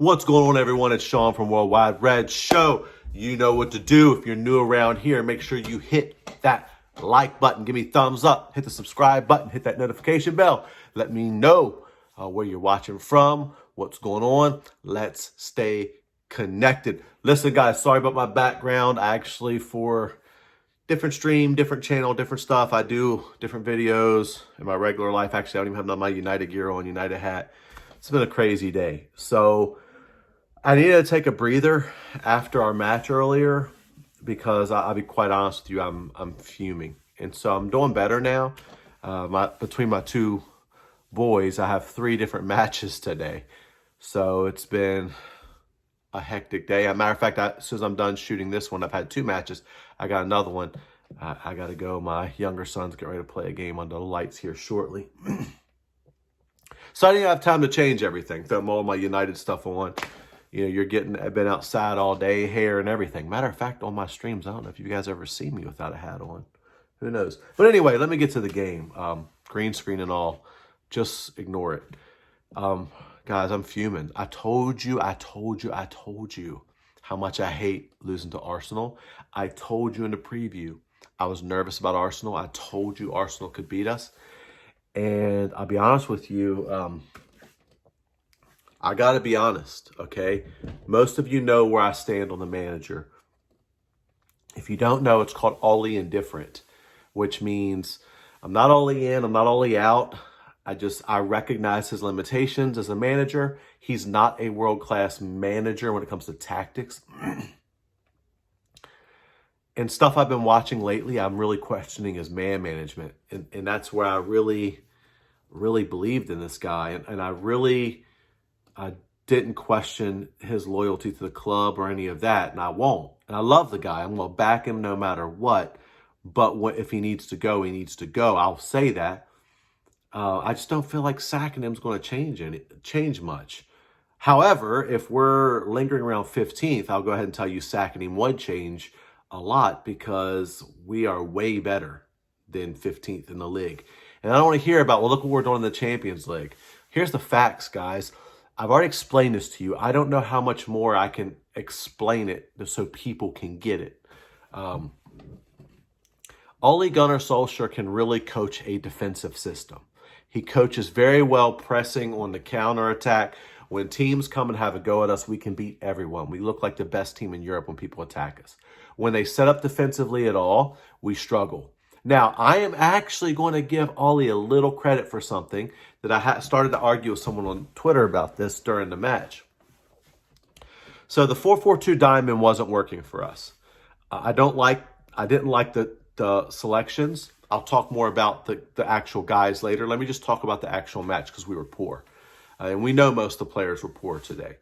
What's going on, everyone? It's Sean from Worldwide Red Show. You know what to do. If you're new around here, make sure you hit that like button. Give me a thumbs up. Hit the subscribe button. Hit that notification bell. Let me know where you're watching from, what's going on. Let's stay connected. Listen, guys, sorry about my background. I actually, for different stream, different channel, different stuff, I do different videos in my regular life. Actually, I don't even have none of my United gear on, United hat. It's been a crazy day. So I needed to take a breather after our match earlier because I'll be quite honest with you, I'm fuming. And so I'm doing better now. Between my two boys, I have 3 different matches today. So it's been a hectic day. As a matter of fact, as soon as I'm done shooting this one, I've had 2 matches. I got another one. I got to go. My younger son's getting ready to play a game under the lights here shortly. So I didn't have time to change everything. Throw all my United stuff on. You know, I've been outside all day, hair and everything. Matter of fact, on my streams, I don't know if you guys ever see me without a hat on. Who knows? But anyway, let me get to the game. Green screen and all. Just ignore it. Guys, I'm fuming. I told you how much I hate losing to Arsenal. I told you in the preview, I was nervous about Arsenal. I told you Arsenal could beat us. And I'll be honest with you, I got to be honest, okay? Most of you know where I stand on the manager. If you don't know, it's called Ollie Indifferent, which means I'm not Ollie in, I'm not Ollie out. I recognize his limitations as a manager. He's not a world-class manager when it comes to tactics. And stuff I've been watching lately, I'm really questioning his man management. And that's where I really believed in this guy. And I didn't question his loyalty to the club or any of that. And I won't. And I love the guy. I'm going to back him no matter what. But if he needs to go, he needs to go. I'll say that. I just don't feel like sacking him is going to change much. However, if we're lingering around 15th, I'll go ahead and tell you sacking him would change a lot because we are way better than 15th in the league. And I don't want to hear about, well, look what we're doing in the Champions League. Here's the facts, guys. I've already explained this to you. I don't know how much more I can explain it so people can get it. Ole Gunnar Solskjaer can really coach a defensive system. He coaches very well pressing on the counterattack. When teams come and have a go at us, we can beat everyone. We look like the best team in Europe when people attack us. When they set up defensively at all, we struggle. Now, I am actually going to give Ollie a little credit for something that I started to argue with someone on Twitter about this during the match. So the 4-4-2 diamond wasn't working for us. I didn't like the selections. I'll talk more about the actual guys later. Let me just talk about the actual match because we were poor. And we know most of the players were poor today.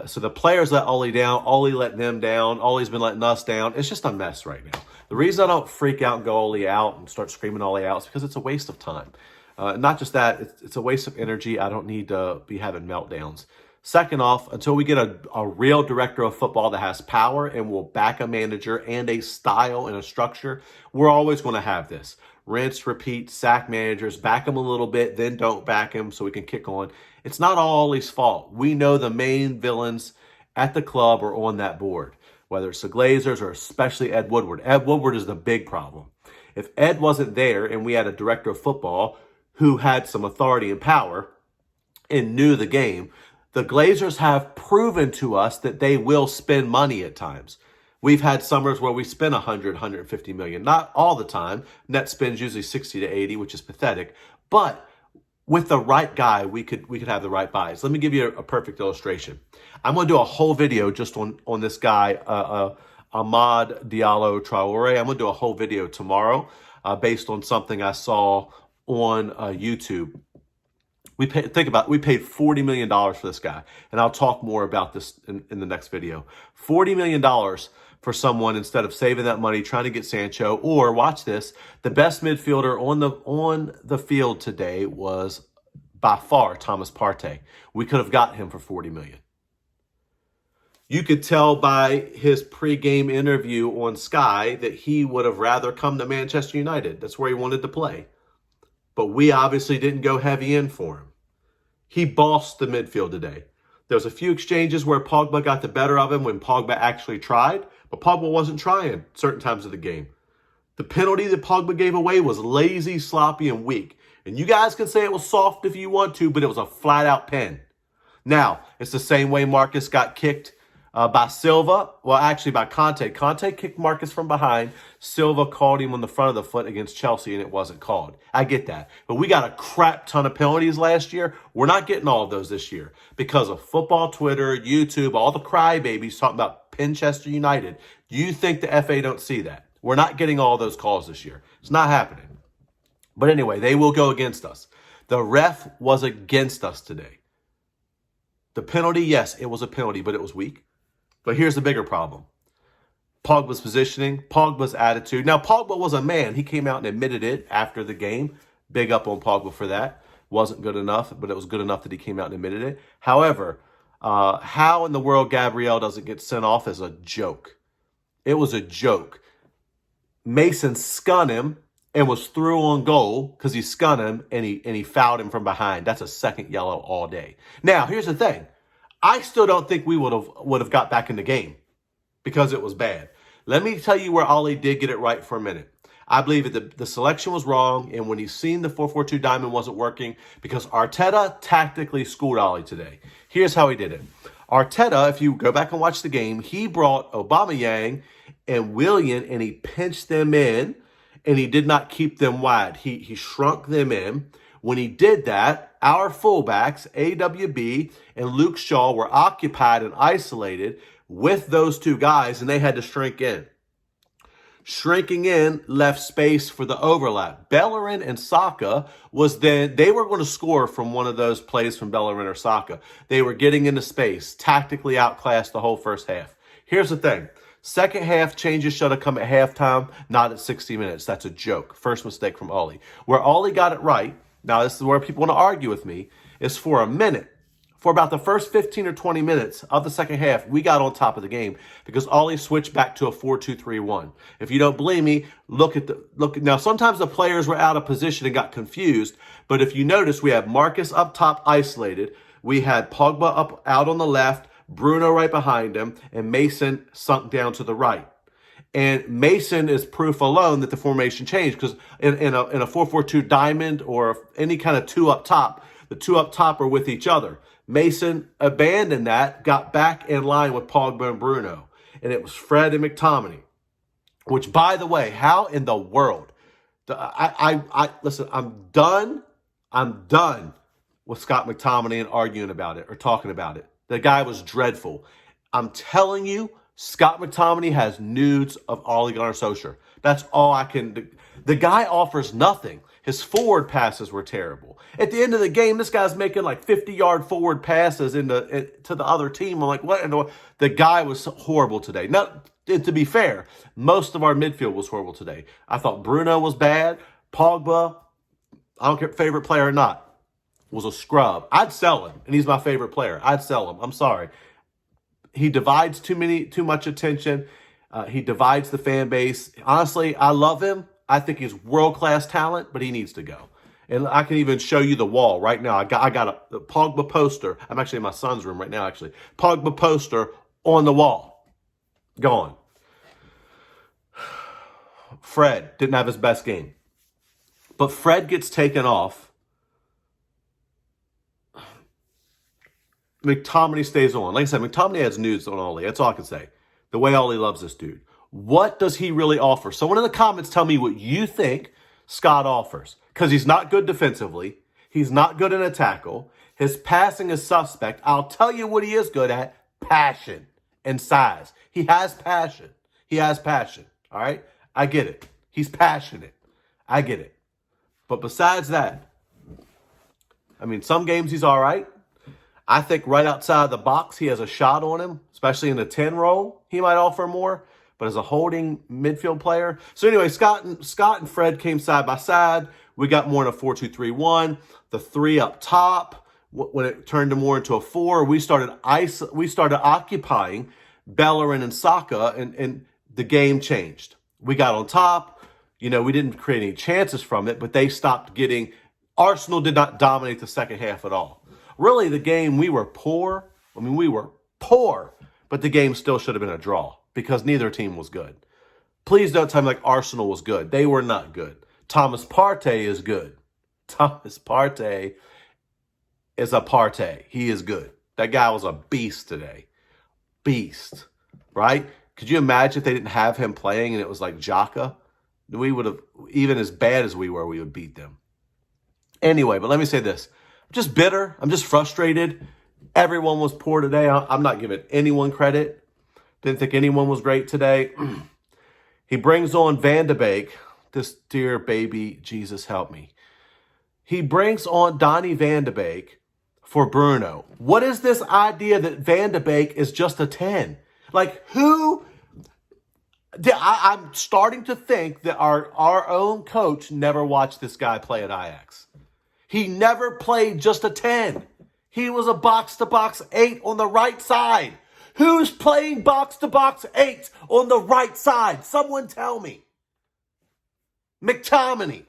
So the players let Ollie down. Ollie let them down. Ollie's been letting us down. It's just a mess right now. The reason I don't freak out and go Ollie out and start screaming Ollie out is because it's a waste of time. Not just that, it's a waste of energy. I don't need to be having meltdowns. Second off, until we get a real director of football that has power and will back a manager and a style and a structure, we're always going to have this. Rinse, repeat, sack managers, back them a little bit, then don't back him so we can kick on. It's not all Ollie's fault. We know the main villains at the club are on that board, whether it's the Glazers or especially Ed Woodward. Ed Woodward is the big problem. If Ed wasn't there and we had a director of football who had some authority and power and knew the game, the Glazers have proven to us that they will spend money at times. We've had summers where we spend 100, 150 million. Not all the time. Net spends usually 60 to 80, which is pathetic. But with the right guy, we could have the right buys. Let me give you a perfect illustration. I'm going to do a whole video just on this guy, Ahmad Diallo Traore. I'm going to do a whole video tomorrow based on something I saw on YouTube. We paid $40 million for this guy. And I'll talk more about this in the next video. $40 million for someone instead of saving that money, trying to get Sancho. Or, watch this, the best midfielder on the field today was by far Thomas Partey. We could have got him for $40 million. You could tell by his pregame interview on Sky that he would have rather come to Manchester United. That's where he wanted to play. But we obviously didn't go heavy in for him. He bossed the midfield today. There's a few exchanges where Pogba got the better of him when Pogba actually tried, but Pogba wasn't trying certain times of the game. The penalty that Pogba gave away was lazy, sloppy, and weak. And you guys can say it was soft if you want to, but it was a flat-out pen. Now, it's the same way Marcus got kicked by Silva. Well, actually by Conte. Conte kicked Marcus from behind. Silva called him on the front of the foot against Chelsea, and it wasn't called. I get that. But we got a crap ton of penalties last year. We're not getting all of those this year because of football, Twitter, YouTube, all the crybabies talking about Pinchester United. You think the FA don't see that? We're not getting all those calls this year. It's not happening. But anyway, they will go against us. The ref was against us today. The penalty, yes, it was a penalty, but it was weak. But here's the bigger problem. Pogba's positioning, Pogba's attitude. Now, Pogba was a man. He came out and admitted it after the game. Big up on Pogba for that. Wasn't good enough, but it was good enough that he came out and admitted it. However, how in the world Gabriel doesn't get sent off is a joke. It was a joke. Mason skunned him and was through on goal because he skunned him and he fouled him from behind. That's a second yellow all day. Now, here's the thing. I still don't think we would have got back in the game because it was bad. Let me tell you where Ollie did get it right for a minute. I believe that the selection was wrong, and when he's seen the 4-4-2 diamond wasn't working because Arteta tactically schooled Ollie today. Here's how he did it. Arteta, if you go back and watch the game, he brought Aubameyang and Willian, and he pinched them in, and he did not keep them wide. He shrunk them in. When he did that, our fullbacks, AWB and Luke Shaw, were occupied and isolated with those two guys, and they had to shrink in. Shrinking in left space for the overlap. Bellerin and Saka they were going to score from one of those plays from Bellerin or Saka. They were getting into space, tactically outclassed the whole first half. Here's the thing. Second half changes should have come at halftime, not at 60 minutes. That's a joke. First mistake from Ollie. Where Ollie got it right, now this is where people want to argue with me, is for a minute. For about the first 15 or 20 minutes of the second half, we got on top of the game because Ollie switched back to a 4-2-3-1. If you don't believe me, look. Now, sometimes the players were out of position and got confused, but if you notice, we have Marcus up top isolated. We had Pogba out on the left, Bruno right behind him, and Mason sunk down to the right. And Mason is proof alone that the formation changed because in a 4-4-2 diamond or any kind of two up top, the two up top are with each other. Mason abandoned that, got back in line with Pogba and Bruno. And it was Fred and McTominay. Which, by the way, how in the world? Listen, I'm done with Scott McTominay and arguing about it or talking about it. The guy was dreadful. I'm telling you, Scott McTominay has nudes of Ole Gunnar Solskjaer. That's all I can do. The guy offers nothing. His forward passes were terrible. At the end of the game, this guy's making like 50-yard forward passes to the other team. I'm like, what? The guy was horrible today. Now, to be fair, most of our midfield was horrible today. I thought Bruno was bad. Pogba, I don't care, favorite player or not, was a scrub. I'd sell him, and he's my favorite player. I'd sell him. I'm sorry. He divides too much attention. He divides the fan base. Honestly, I love him. I think he's world-class talent, but he needs to go. And I can even show you the wall right now. I got a Pogba poster. I'm actually in my son's room right now, actually. Pogba poster on the wall. Gone. Fred didn't have his best game. But Fred gets taken off. McTominay stays on. Like I said, McTominay has nudes on Ollie. That's all I can say. The way Ollie loves this dude. What does he really offer? Someone in the comments tell me what you think Scott offers. Because he's not good defensively. He's not good in a tackle. His passing is suspect. I'll tell you what he is good at. Passion and size. He has passion. He has passion. All right? I get it. He's passionate. I get it. But besides that, I mean, some games he's all right. I think right outside the box, he has a shot on him, especially in the 10 role. He might offer more. But as a holding midfield player. So anyway, Scott and Fred came side by side. We got more in a 4-2-3-1. The three up top, when it turned more into a 4, we started occupying Bellerin and Saka, and the game changed. We got on top. We didn't create any chances from it, but they stopped getting. Arsenal did not dominate the second half at all. Really, the game, we were poor, I mean, we were poor, but the game still should have been a draw because neither team was good. Please don't tell me like Arsenal was good. They were not good. Thomas Partey is good. Thomas Partey is a Partey. He is good. That guy was a beast today. Beast, right? Could you imagine if they didn't have him playing and it was like Xhaka? We would have, even as bad as we were, we would beat them. Anyway, but let me say this. I'm just bitter. I'm just frustrated. Everyone was poor today. I'm not giving anyone credit. Didn't think anyone was great today. He brings on Van de Beek, this dear baby, Jesus help me. He brings on Donny Van de Beek for Bruno. What is this idea that Van de Beek is just a 10? Like, who? I'm starting to think that our own coach never watched this guy play at Ajax. He never played just a 10. He was a box-to-box 8 on the right side. Who's playing box-to-box 8 on the right side? Someone tell me. McTominay.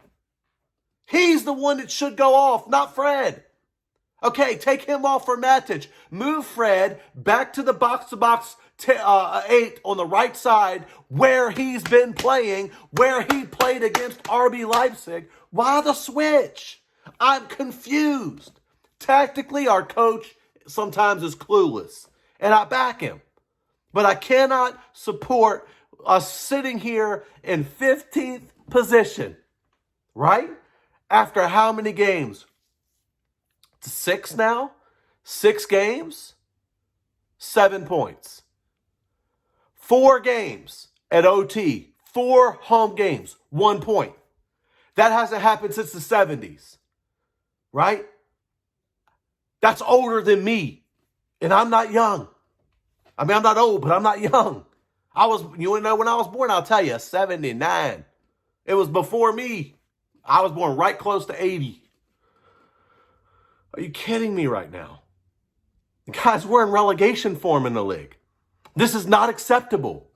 He's the one that should go off, not Fred. Okay, take him off for Matic. Move Fred back to the box-to-box 8 on the right side where he's been playing, where he played against RB Leipzig. Why the switch? I'm confused. Tactically, our coach sometimes is clueless, and I back him. But I cannot support us sitting here in 15th position, right? After how many games? 6 now? 6 games? 7 points. 4 games at OT. 4 home games. 1 point. That hasn't happened since the 70s. Right? That's older than me. And I'm not young. I mean, I'm not old, but I'm not young. You want to know when I was born? I'll tell you, 79. It was before me. I was born right close to 80. Are you kidding me right now? Guys, we're in relegation form in the league. This is not acceptable.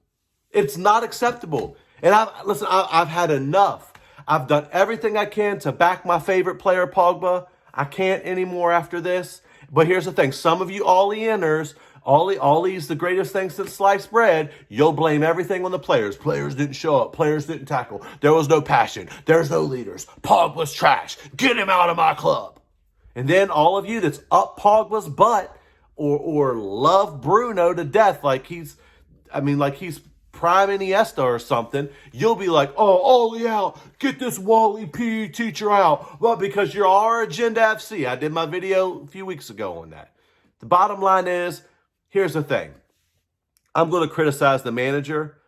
It's not acceptable. And I've had enough. I've done everything I can to back my favorite player, Pogba. I can't anymore after this. But here's the thing. Some of you Ollie-inners, Ollie's the greatest thing since sliced bread. You'll blame everything on the players. Players didn't show up. Players didn't tackle. There was no passion. There's no leaders. Pogba's trash. Get him out of my club. And then all of you that's up Pogba's butt or love Bruno to death like he's prime Iniesta or something, you'll be like, oh, Ollie out. Get this Wally PE teacher out. Well, because you're our Agenda FC. I did my video a few weeks ago on that. The bottom line is, here's the thing. I'm going to criticize the manager.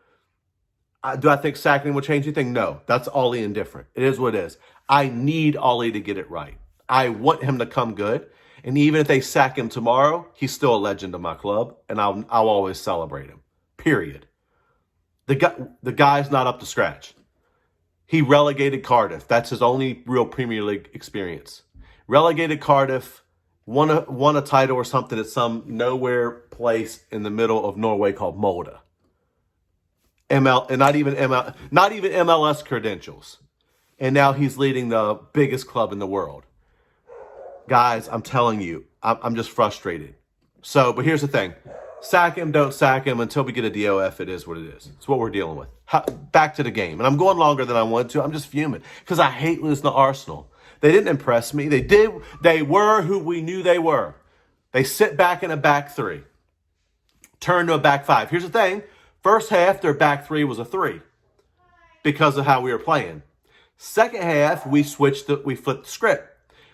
Do I think sacking will change anything? No. That's Ollie indifferent. It is what it is. I need Ollie to get it right. I want him to come good. And even if they sack him tomorrow, he's still a legend of my club. And I'll always celebrate him. Period. The guy's not up to scratch. He relegated Cardiff. That's his only real Premier League experience. Relegated Cardiff, won a title or something at some nowhere place in the middle of Norway called Molde. Not even MLS credentials. And now he's leading the biggest club in the world. Guys, I'm telling you, I'm just frustrated. But here's the thing. Sack him, don't sack him. Until we get a DOF, it is what it is. It's what we're dealing with. Back to the game. And I'm going longer than I want to. I'm just fuming because I hate losing to Arsenal. They didn't impress me. They were who we knew they were. They sit back in a back 3. Turn to a back 5. Here's the thing. First half, their back 3 was a 3 because of how we were playing. Second half, we flipped the script.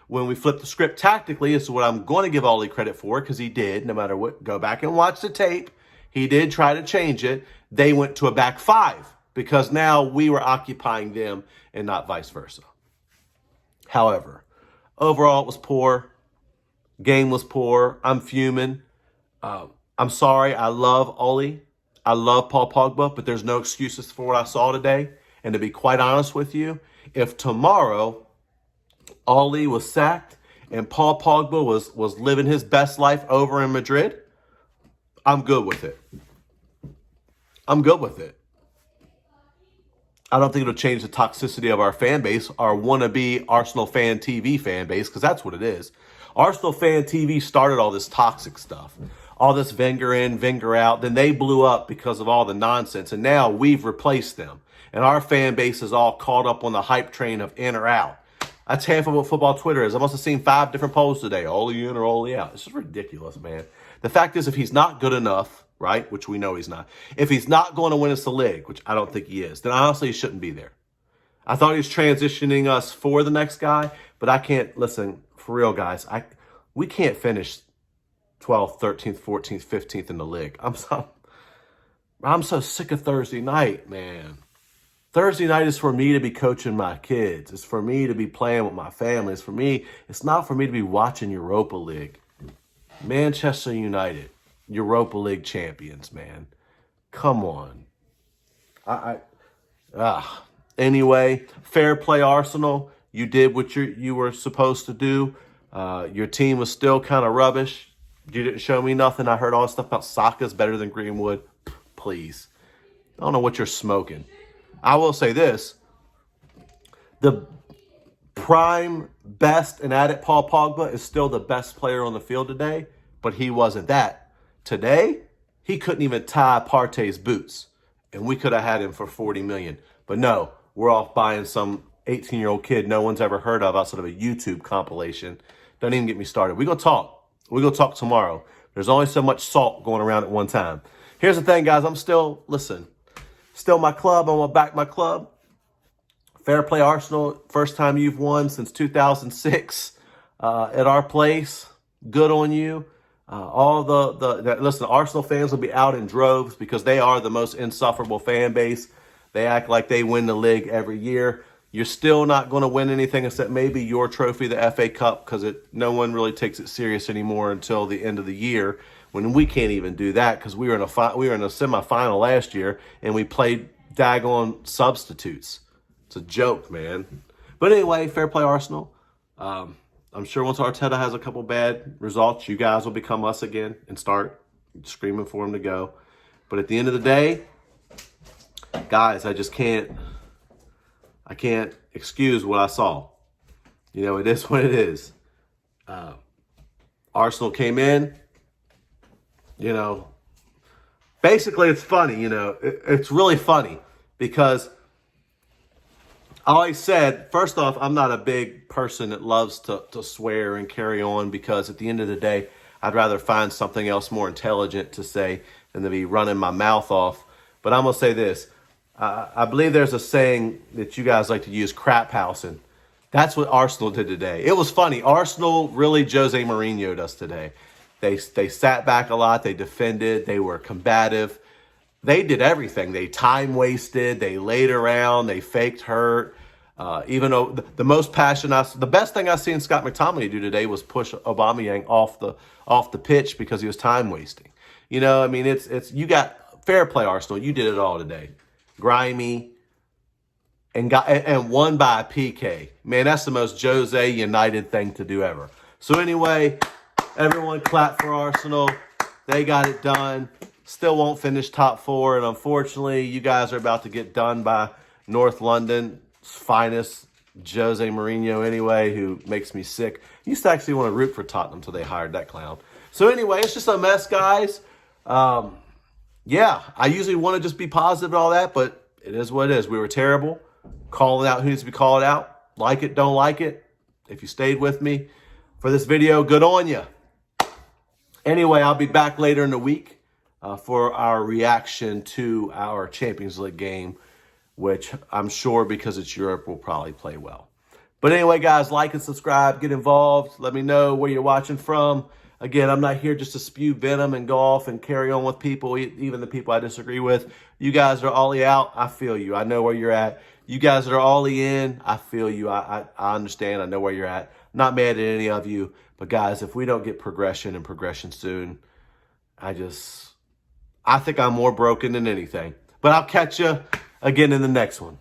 When we flipped the script tactically, this is what I'm going to give Ollie credit for because he did, no matter what. Go back and watch the tape. He did try to change it. They went to a back 5 because now we were occupying them and not vice versa. However, overall it was poor. Game was poor. I'm fuming. I'm sorry. I love Ollie. I love Paul Pogba, but there's no excuses for what I saw today. And to be quite honest with you, if tomorrow Ollie was sacked and Paul Pogba was living his best life over in Madrid, I'm good with it. I'm good with it. I don't think it'll change the toxicity of our fan base, our wannabe Arsenal fan TV fan base, because that's what it is. Arsenal Fan TV started all this toxic stuff. All this Wenger in, Wenger out. Then they blew up because of all the nonsense. And now we've replaced them. And our fan base is all caught up on the hype train of in or out. That's half of what football Twitter is. I must have seen 5 different polls today. Ollie in or Ollie out. This is ridiculous, man. The fact is, if he's not good enough, right, which we know he's not, if he's not going to win us the league, which I don't think he is, then honestly he shouldn't be there. I thought he was transitioning us for the next guy, but I can't, listen, for real, guys, we can't finish 12th, 13th, 14th, 15th in the league. I'm so sick of Thursday night, man. Thursday night is for me to be coaching my kids. It's for me to be playing with my family. It's not for me to be watching Europa League. Manchester United, Europa League champions, man. Come on. Anyway, fair play, Arsenal. You did what you were supposed to do. Your team was still kind of rubbish. You didn't show me nothing. I heard all this stuff about Saka's better than Greenwood. Please. I don't know what you're smoking. I will say this. The prime, best, and at it, Paul Pogba is still the best player on the field today, but he wasn't that. Today, he couldn't even tie Partey's boots, and we could have had him for $40 million. But no, we're off buying some 18-year-old kid no one's ever heard of outside of a YouTube compilation. Don't even get me started. We're going to talk. We're going to talk tomorrow. There's only so much salt going around at one time. Here's the thing, guys. I'm still my club. I'm going to back my club. Fair play, Arsenal. First time you've won since 2006 at our place. Good on you. Listen, Arsenal fans will be out in droves because they are the most insufferable fan base. They act like they win the league every year. You're still not going to win anything except maybe your trophy, the FA Cup, because no one really takes it serious anymore until the end of the year, when we can't even do that because we were in a semifinal last year and we played daggone substitutes. It's a joke, man. But anyway, fair play, Arsenal. I'm sure once Arteta has a couple bad results, you guys will become us again and start screaming for him to go. But at the end of the day, guys, I can't excuse what I saw. It is what it is. Arsenal came in, basically it's funny, it's really funny because I always said, first off, I'm not a big person that loves to swear and carry on because at the end of the day, I'd rather find something else more intelligent to say than to be running my mouth off. But I'm going to say this. I believe there's a saying that you guys like to use, crap housing. That's what Arsenal did today. It was funny. Arsenal really Jose Mourinho'd us today. They sat back a lot. They defended. They were combative. They did everything. They time wasted. They laid around. They faked hurt. Even though the best thing I seen Scott McTominay do today was push Aubameyang off the pitch because he was time wasting. It's you got fair play, Arsenal. You did it all today. Grimy and won by a PK. Man, that's the most Jose United thing to do ever. So anyway, everyone clap for Arsenal. They got it done. Still won't finish top 4, and unfortunately, you guys are about to get done by North London's finest, Jose Mourinho anyway, who makes me sick. I used to actually want to root for Tottenham until they hired that clown. So anyway, it's just a mess, guys. Yeah, I usually want to just be positive and all that, but it is what it is. We were terrible. Calling out who needs to be called out. Like it, don't like it. If you stayed with me for this video, good on you. Anyway, I'll be back later in the week for our reaction to our Champions League game, which I'm sure because it's Europe will probably play well. But anyway, guys, like and subscribe. Get involved. Let me know where you're watching from. Again, I'm not here just to spew venom and go off and carry on with people, even the people I disagree with. You guys are all out. I feel you. I know where you're at. You guys that are all in, I feel you. I understand. I know where you're at. Not mad at any of you. But, guys, if we don't get progression and progression soon, I think I'm more broken than anything. But I'll catch you again in the next one.